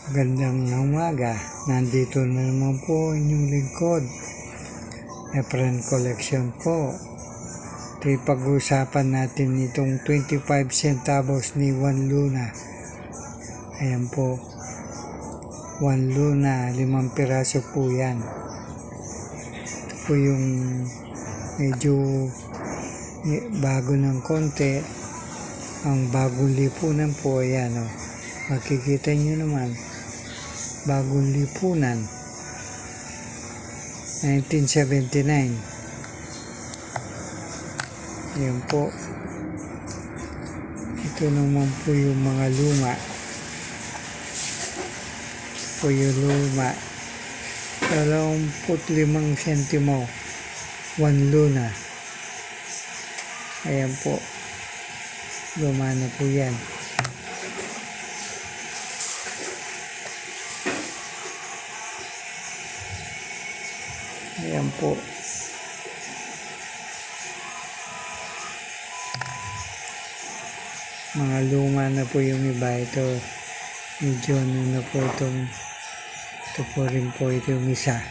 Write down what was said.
Magandang umaga. Nandito na naman po inyong lingkod. Efren Collection po. Ito'y pag-uusapan natin itong 25 centavos ni Juan Luna. Ayan po. Juan Luna, 5 piraso po yan. Ito po yung medyo bago ng konti. Ang bagong lipunan po, ayan o. Makikita nyo naman. Bagong lipunan 1979. Ayan po. Ito naman po yung mga luma. Po yung luma 25 sentimo Juan Luna. Ayan po. Luma na po yan. Ayan po. Mga luma na po yung iba. Ito, medyo ano na po itong, ito po rin po ito yung isa.